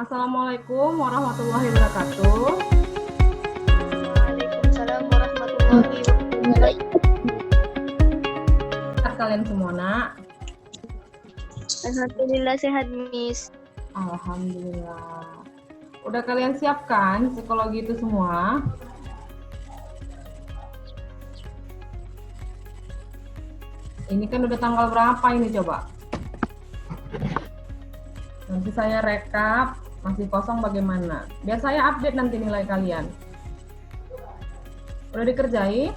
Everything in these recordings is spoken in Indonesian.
Assalamualaikum warahmatullahi wabarakatuh. Waalaikumsalam warahmatullahi wabarakatuh. Sehat kalian semua, nak? Alhamdulillah sehat, Miss. Alhamdulillah. Udah kalian siapkan psikologi itu semua? Ini kan udah tanggal berapa ini coba? Nanti saya rekap, masih kosong bagaimana? Biar saya update nanti nilai kalian. Udah dikerjai?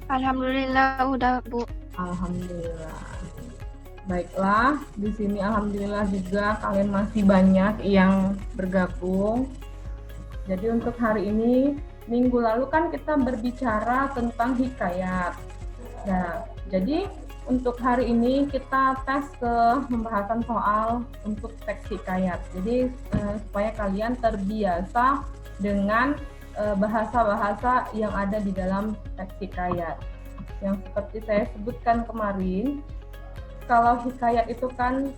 Alhamdulillah udah, Bu. Alhamdulillah. Baiklah, di sini alhamdulillah juga kalian masih banyak yang bergabung. Jadi untuk hari ini, minggu lalu kan kita berbicara tentang hikayat. Nah, jadi untuk hari ini kita tes ke pembahasan soal untuk teks hikayat. Jadi supaya kalian terbiasa dengan bahasa-bahasa yang ada di dalam teks hikayat. Yang seperti saya sebutkan kemarin, kalau hikayat itu kan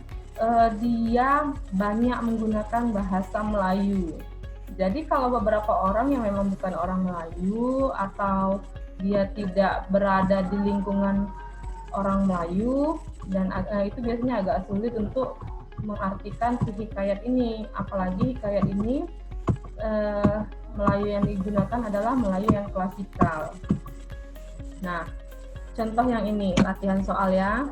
dia banyak menggunakan bahasa Melayu. Jadi kalau beberapa orang yang memang bukan orang Melayu atau dia tidak berada di lingkungan orang Melayu, dan itu biasanya agak sulit untuk mengartikan si hikayat ini. Apalagi hikayat ini Melayu yang digunakan adalah Melayu yang klasikal. Nah, contoh yang ini, latihan soal ya.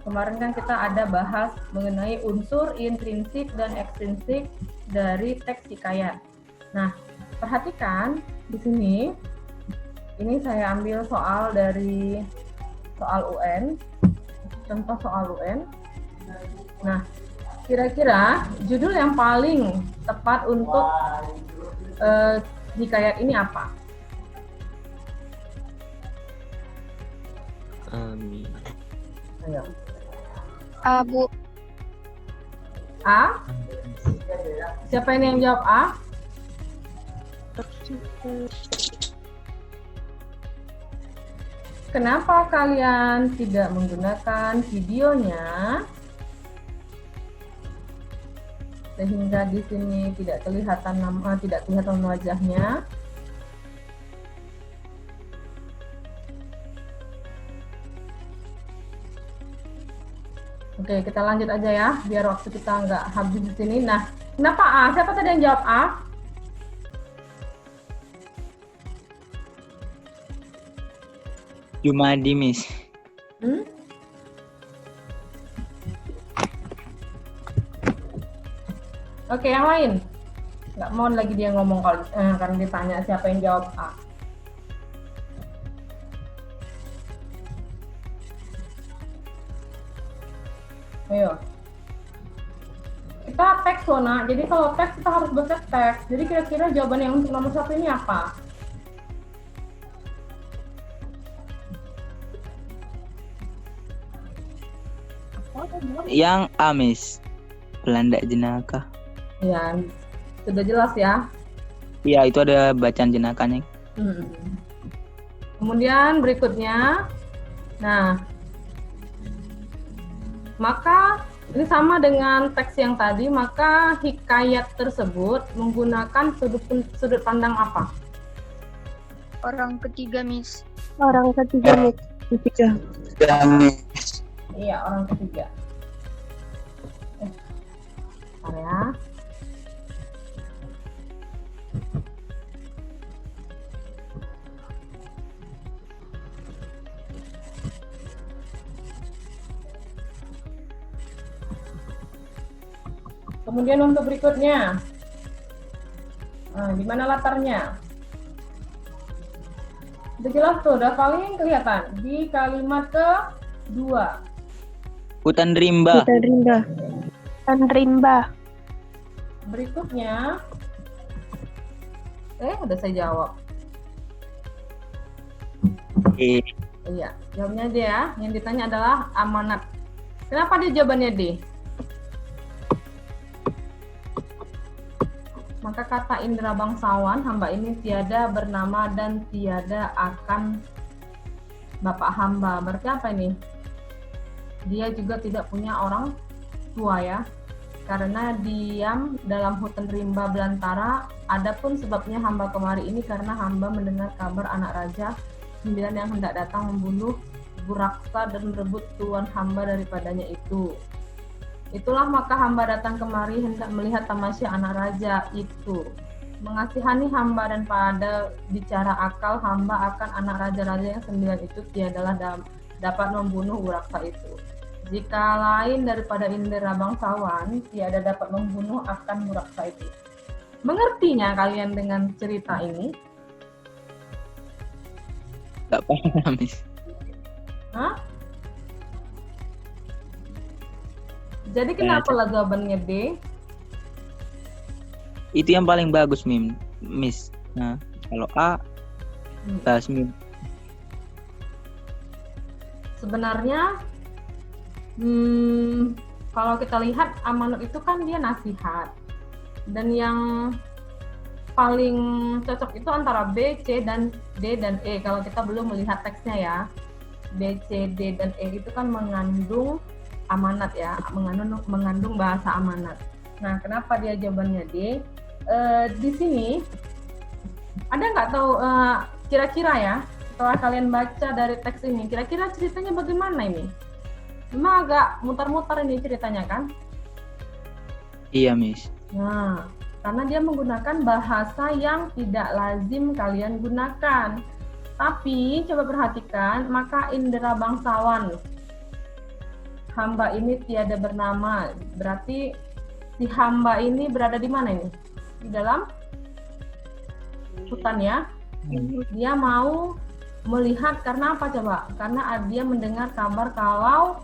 Kemarin kan kita ada bahas mengenai unsur intrinsik dan ekstrinsik dari teks hikayat. Nah, perhatikan di sini. Ini saya ambil soal dari soal UN, contoh soal UN. Nah, kira-kira judul yang paling tepat untuk hikayat ini apa? Ayo. Bu. A? Siapa ini yang jawab A? Kenapa kalian tidak menggunakan videonya sehingga di sini tidak kelihatan nama, tidak kelihatan wajahnya? Oke, kita lanjut aja ya, biar waktu kita nggak habis di sini. Nah, kenapa A? Siapa tadi yang jawab A? Jumadi, Miss. Oke, yang lain? Nggak mau lagi dia ngomong kalau karena ditanya siapa yang jawab A. Ayo. Kita teks loh, nak. Jadi kalau teks kita harus baca teks. Jadi kira-kira jawaban yang untuk nomor 1 ini apa? Yang A, Miss. Belanda jenaka. Ya, sudah jelas ya. Iya, itu ada bacaan jenakanya. Kemudian berikutnya, nah, maka ini sama dengan teks yang tadi, maka hikayat tersebut menggunakan sudut pandang apa? Orang ketiga, Miss. Orang ketiga, Miss. Iya, orang ketiga. Bentar ya. Kemudian untuk berikutnya, di mana latarnya? Udah jelas tuh, udah paling kelihatan di kalimat kedua. Hutan rimba. Hutan rimba. Hutan rimba. Berikutnya, udah saya jawab. Iya, jawabnya D ya. Yang ditanya adalah amanat. Kenapa dia jawabannya D? Maka kata indera bangsawan, hamba ini tiada bernama dan tiada akan bapak hamba. Berarti apa ini? Dia juga tidak punya orang tua ya. karena diam dalam hutan rimba belantara. Adapun sebabnya hamba kemari ini karena hamba mendengar kabar anak raja 9 yang hendak datang membunuh Buraksa dan merebut tuan hamba daripadanya itu. Itulah maka hamba datang kemari hendak melihat tamasya anak raja itu. Mengasihani hamba dan pada bicara akal hamba akan anak raja-raja yang 9 itu tiadalah dapat membunuh Buraksa itu. Jika lain daripada Indra bangsawan, tiada dapat membunuh akan Buraksa itu. Mengertinya kalian dengan cerita ini? Gak paham, Miss. Hah? Jadi kenapa lah jawabannya D? Itu yang paling bagus, Miss. Nah, kalau A, bahas Mim. Sebenarnya kalau kita lihat amanat itu kan dia nasihat, dan yang paling cocok itu antara B, C, dan D dan E. Kalau kita belum melihat teksnya ya, B, C, D, dan E itu kan mengandung amanat ya, mengandung bahasa amanat. Nah, kenapa dia jawabannya D? Di sini ada nggak tahu kira-kira ya, setelah kalian baca dari teks ini, kira-kira ceritanya bagaimana ini? Memang agak mutar-mutar ini ceritanya kan? Iya, Miss. Nah, karena dia menggunakan bahasa yang tidak lazim kalian gunakan. Tapi coba perhatikan, maka Indra bangsawan hamba ini tiada bernama. Berarti si hamba ini berada di mana ini? Di dalam hutan ya. Dia mau melihat karena apa coba? Karena dia mendengar kabar kalau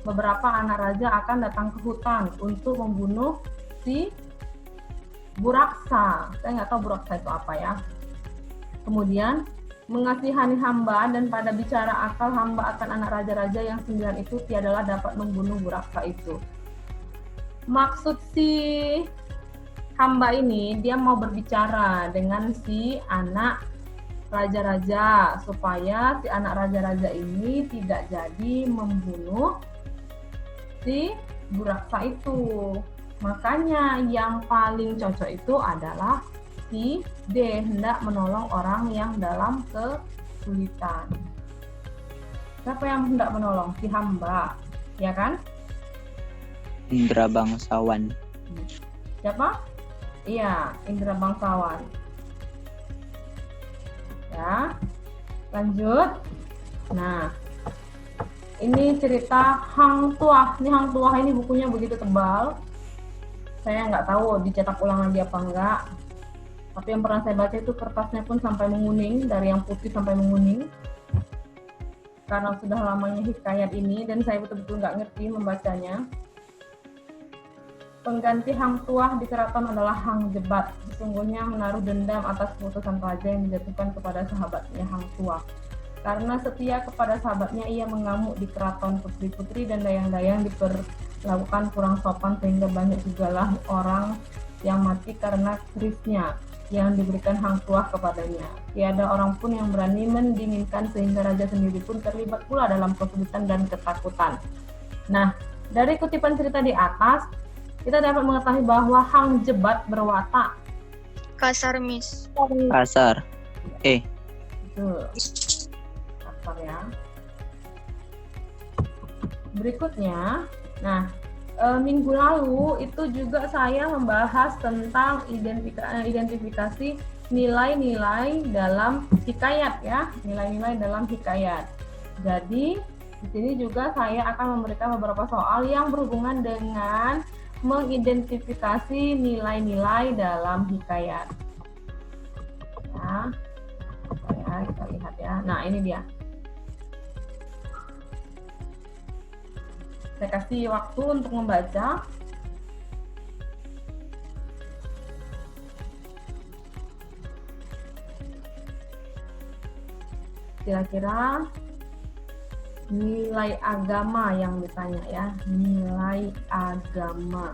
beberapa anak raja akan datang ke hutan untuk membunuh si Buraksa. Saya nggak tahu Buraksa itu apa ya. Kemudian mengasihani hamba dan pada bicara akal hamba akan anak raja-raja yang 9 itu tiadalah dapat membunuh Buraksa itu. Maksud si hamba ini dia mau berbicara dengan si anak raja-raja supaya si anak raja-raja ini tidak jadi membunuh si Buraksa itu. Makanya yang paling cocok itu adalah si D, hendak menolong orang yang dalam kesulitan. Siapa yang hendak menolong? Si hamba, ya kan? Indra bangsawan. Siapa? Iya, Indra bangsawan. Ya, lanjut. Nah, ini cerita Hang Tuah. Ini Hang Tuah ini bukunya begitu tebal. Saya nggak tahu dicetak ulang lagi apa enggak. Tapi yang pernah saya baca itu kertasnya pun sampai menguning, dari yang putih sampai menguning. Karena sudah lamanya hikayat ini dan saya betul-betul nggak ngerti membacanya. Pengganti Hang Tuah di keraton adalah Hang Jebat. Sesungguhnya menaruh dendam atas keputusan raja yang dijatuhkan kepada sahabatnya Hang Tuah. Karena setia kepada sahabatnya, ia mengamuk di keraton. Putri-putri dan dayang-dayang diperlakukan kurang sopan sehingga banyak jugalah orang yang mati karena kerisnya yang diberikan Hang Tuah kepadanya. Tiada orang pun yang berani mendinginkan sehingga raja sendiri pun terlibat pula dalam kesulitan dan ketakutan. Nah, dari kutipan cerita di atas, kita dapat mengetahui bahwa Hang Jebat berwatak Kasar, Miss. Kasar. Betul. Kasar ya. Berikutnya, nah minggu lalu itu juga saya membahas tentang identifikasi nilai-nilai dalam hikayat ya, nilai-nilai dalam hikayat. Jadi di sini juga saya akan memberikan beberapa soal yang berhubungan dengan mengidentifikasi nilai-nilai dalam hikayat. Ya, kita lihat ya. Nah, ini dia. Saya kasih waktu untuk membaca. Kira-kira nilai agama yang ditanya ya, nilai agama.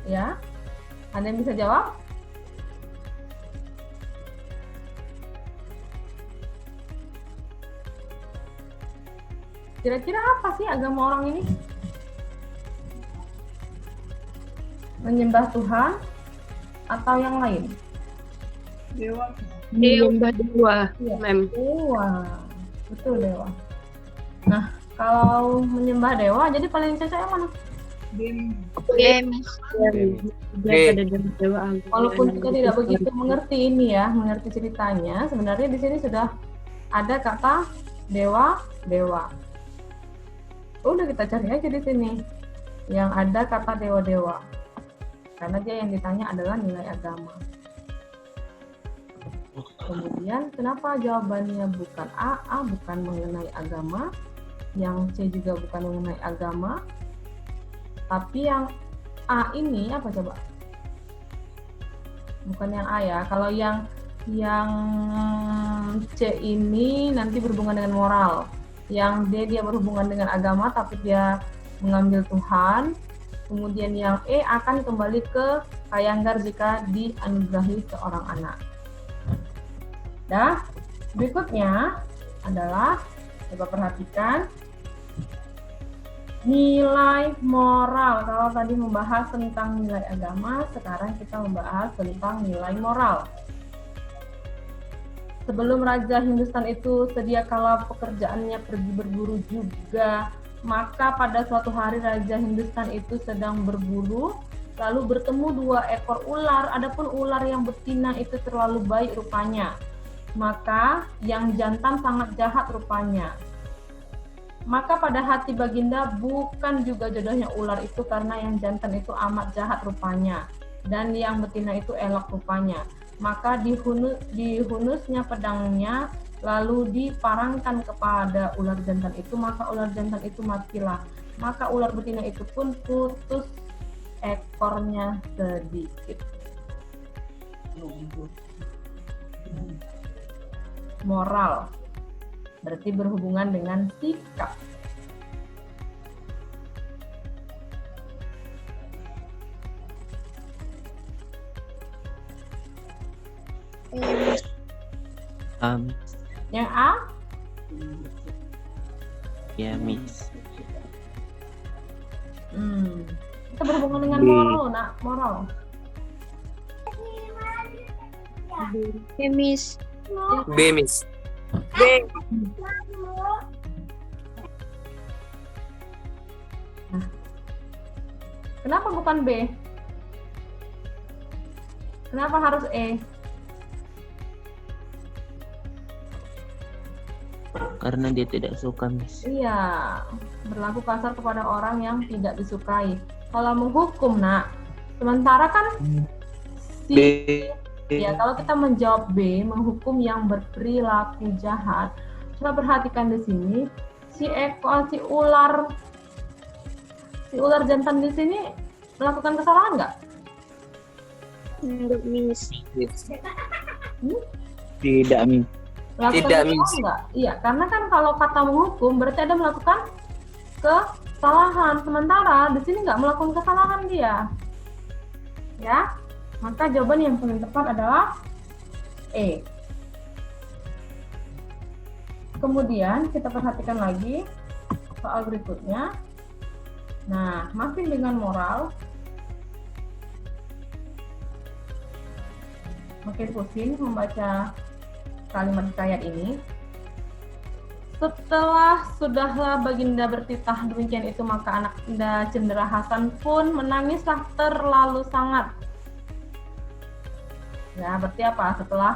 Ya, ada yang bisa jawab? Kira-kira apa sih agama orang ini? Menyembah Tuhan atau yang lain? Menyembah dewa, Iya. Mem. Dewa, betul dewa. Nah, kalau menyembah dewa, jadi paling cocok yang mana? B, Miss. Daripada dewa angkasa. Walaupun kita tidak begitu mengerti ini ya, mengerti ceritanya, sebenarnya di sini sudah ada kata dewa. Udah kita cari aja di sini yang ada kata dewa. Karena dia yang ditanya adalah nilai agama. Kemudian kenapa jawabannya bukan A bukan mengenai agama, yang C juga bukan mengenai agama, tapi yang A ini apa coba? Bukan yang A ya. Kalau yang C ini nanti berhubungan dengan moral. Yang D dia berhubungan dengan agama tapi dia mengambil Tuhan. Kemudian yang E akan kembali ke Kayanggar jika dianugerahi seorang anak. Nah, berikutnya adalah coba perhatikan nilai moral. Kalau tadi membahas tentang nilai agama, sekarang kita membahas tentang nilai moral. Sebelum Raja Hindustan itu sedia kala pekerjaannya pergi berburu juga, maka pada suatu hari Raja Hindustan itu sedang berburu, lalu bertemu 2 ekor ular. Adapun ular yang betina itu terlalu baik rupanya, maka yang jantan sangat jahat rupanya. Maka pada hati Baginda bukan juga jodohnya ular itu karena yang jantan itu amat jahat rupanya dan yang betina itu elok rupanya. Maka dihunusnya pedangnya lalu diparangkan kepada ular jantan itu, maka ular jantan itu matilah. Maka ular betina itu pun putus ekornya sedikit. Moral berarti berhubungan dengan sikap. Miss. Yang A? Ya, Miss. Itu berhubungan dengan B. moral, nak. Moral. B, Miss. B, Miss. Kenapa bukan B? Kenapa harus E? Karena dia tidak suka, Miss. Iya, berlaku kasar kepada orang yang tidak disukai. Kalau menghukum, nak. Sementara kan B. ya, kalau kita menjawab B, menghukum yang berperilaku jahat. Coba perhatikan di sini, si ular jantan di sini melakukan kesalahan nggak? Enggak, Miss. Tidak, Miss. Melakukan Tidak, kesalahan Miss. nggak? Iya, karena kan kalau kata menghukum berarti ada melakukan kesalahan. Sementara di sini nggak melakukan kesalahan dia. Ya, maka jawaban yang paling tepat adalah E. Kemudian kita perhatikan lagi soal berikutnya. Nah, masih dengan moral. Makin pusing membaca kalimat hikayat ini. Sudahlah Baginda bertitah demikian itu, maka Ananda Cenderawasih pun menangislah terlalu sangat. Ya, berarti apa? Setelah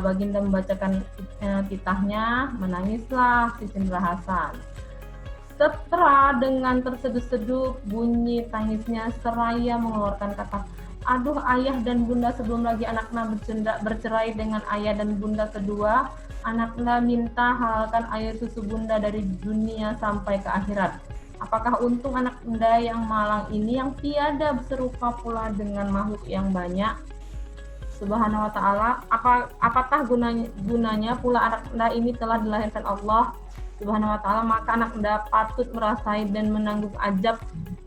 Baginda membacakan titahnya, menangislah si Cenderawasih. Setelah dengan terseduh-seduh bunyi tangisnya seraya mengeluarkan kata, "Aduh ayah dan bunda, sebelum lagi anaknya bercerai dengan ayah dan bunda kedua, anaknya minta halalkan air susu bunda dari dunia sampai ke akhirat. Apakah untung anaknya yang malang ini yang tiada serupa pula dengan makhluk yang banyak? Subhanahu wa ta'ala, apakah gunanya pula anaknya ini telah dilahirkan Allah Subhanahu wa ta'ala, maka anaknya patut merasai dan menanggung ajab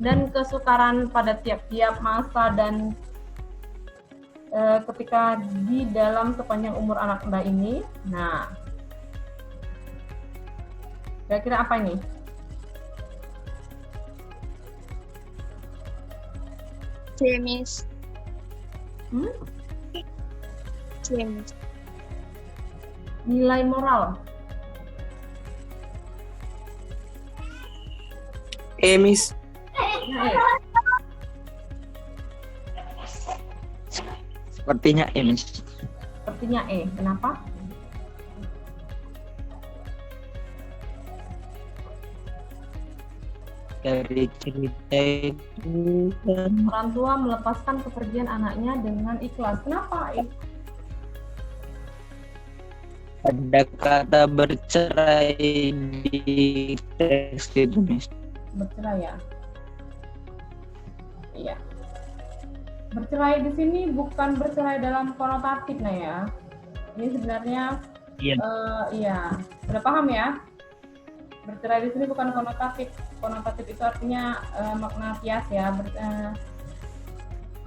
dan kesukaran pada tiap-tiap masa dan ketika di dalam sepanjang umur anak Anda ini. Nah, kira-kira apa ini? C, Miss. Hmm? C, Miss. Nilai moral. Miss. Nah, Sepertinya Miss. sepertinya Kenapa? Dari cerita itu kan Orang tua melepaskan kepergian anaknya dengan ikhlas. Kenapa ada kata bercerai di teks itu, Miss. bercerai ya? Iya. Bercerai di sini bukan bercerai dalam konotatif, nah ya. Ini sebenarnya Iya. iya. Sudah paham ya? Bercerai di sini bukan konotatif. Konotatif itu artinya makna kias ya.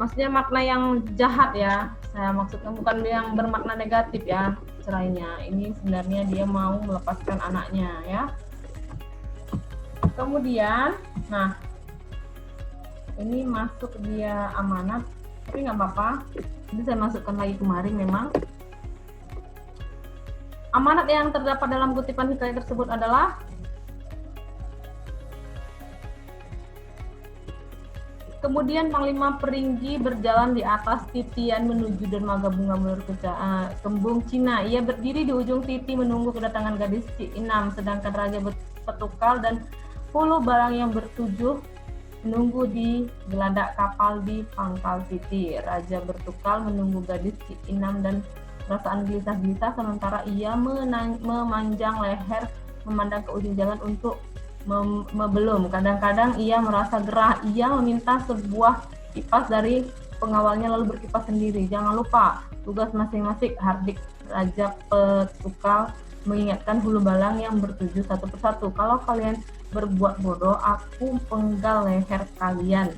Maksudnya makna yang jahat ya. Saya maksudnya bukan yang bermakna negatif ya cerainya. Ini sebenarnya dia mau melepaskan anaknya ya. Kemudian, nah ini masuk dia amanat, tapi nggak apa-apa. Ini saya masukkan lagi kemarin memang. Amanat yang terdapat dalam kutipan hikayat tersebut adalah kemudian Panglima Peringgi berjalan di atas titian menuju dermaga bunga menurut kembung Cina. Ia berdiri di ujung titi menunggu kedatangan gadis Ci-Inam, sedangkan Raja Petukal dan 10 barang yang bertujuh menunggu di geladak kapal di pangkal titi. Raja Bertukal menunggu gadis Ci-Inam dan perasaan gelisah-gelisah sementara ia memanjang leher memandang ke ujung jalan untuk belum. Kadang-kadang ia merasa gerah. Ia meminta sebuah kipas dari pengawalnya lalu berkipas sendiri. Jangan lupa tugas masing-masing, hardik Raja Petukal mengingatkan hulu balang yang bertujuh satu persatu. Kalau kalian berbuat bodoh, aku penggal leher kalian.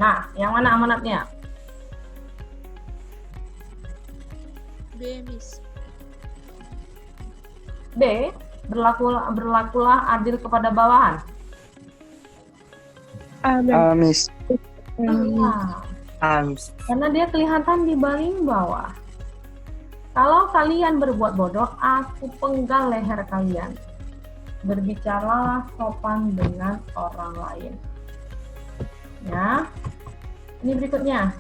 Nah, yang mana amanatnya? B, Miss. B. Berlakulah adil kepada bawahan. Miss. Iya. Miss. Karena dia kelihatan di paling bawah. Kalau kalian berbuat bodoh, aku penggal leher kalian. Berbicaralah sopan dengan orang lain. Ya. Ini berikutnya.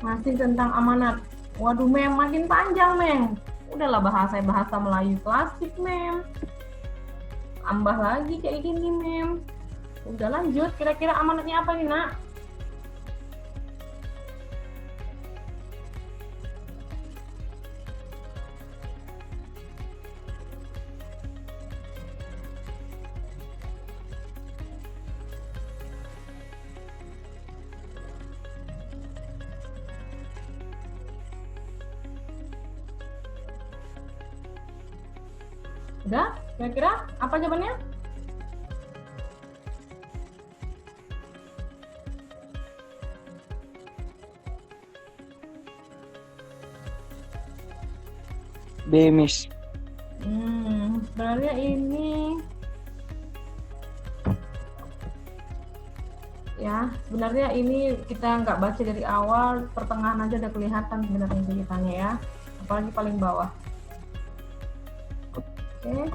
Masih tentang amanat. Waduh, Mem, makin panjang, Mem. Udahlah bahasa Melayu klasik, Mem. Tambah lagi kayak gini, Mem. Udah lanjut, kira-kira amanatnya apa nih, Nak? Udah? Kira-kira apa jawabannya? B, Miss. Sebenarnya ini ya, sebenarnya ini kita nggak baca dari awal, pertengahan aja udah kelihatan sebenarnya ceritanya ya, apalagi paling bawah. Oke.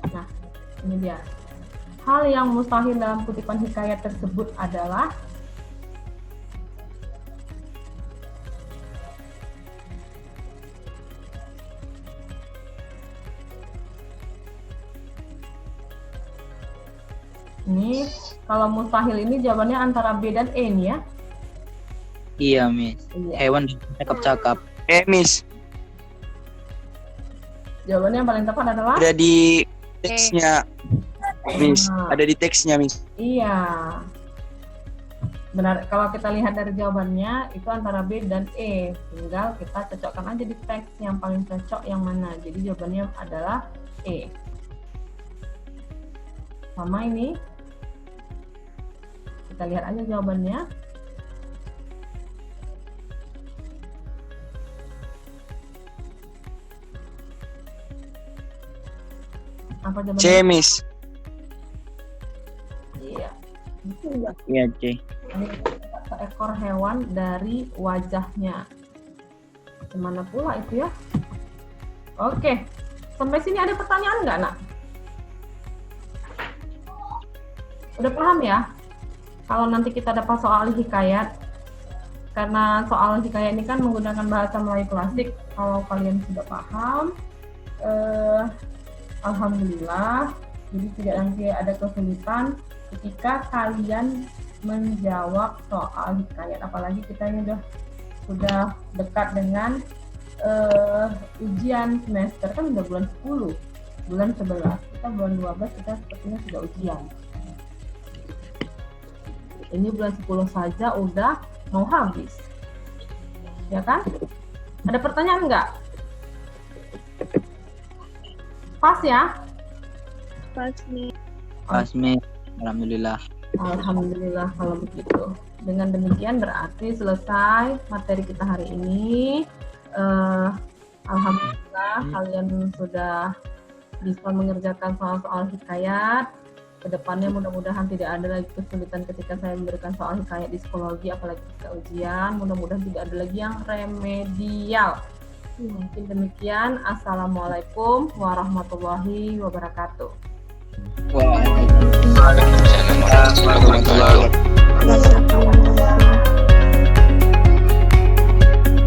Nah, ini dia. Hal yang mustahil dalam kutipan hikayat tersebut adalah ini, kalau mustahil ini jawabannya antara B dan E nih ya. Iya, Miss. Iya. Hewan cakap-cakap. Miss. Jawabannya yang paling tepat adalah Ada di teksnya, Miss. Ah. Ada di teksnya, Miss. Iya. Benar, kalau kita lihat dari jawabannya itu antara B dan E. Tinggal kita cocokkan aja di teks yang paling cocok yang mana. Jadi jawabannya adalah E. sama ini. Kita lihat aja jawabannya. Apa jawabannya? C, Miss. Iya. Betul nggak? Iya, C. Ini seekor hewan dari wajahnya. Gimana pula itu ya? Oke. Sampai sini ada pertanyaan nggak, Nak? Udah paham ya? Kalau nanti kita dapat soal hikayat, karena soal hikayat ini kan menggunakan bahasa Melayu klasik. Kalau kalian sudah paham, alhamdulillah. Jadi tidak nanti ada kesulitan ketika kalian menjawab soal hikayat. Apalagi kita ini sudah dekat dengan ujian semester, kan udah bulan 10, bulan 11. Kita bulan 12 kita sepertinya sudah ujian. Ini bulan 10 saja udah mau habis. Ya kan? Ada pertanyaan nggak? Pas ya? Pas nih. Pas, Miss. Alhamdulillah. Alhamdulillah kalau begitu. Dengan demikian berarti selesai materi kita hari ini. Alhamdulillah kalian sudah bisa mengerjakan soal-soal hikayat. Kedepannya mudah-mudahan tidak ada lagi kesulitan ketika saya memberikan soal hikayat di psikologi, apalagi ketika ujian. Mudah-mudahan tidak ada lagi yang remedial. Mungkin demikian. Assalamualaikum warahmatullahi wabarakatuh. Waalaikumsalam warahmatullahi wabarakatuh. Waalaikumsalam.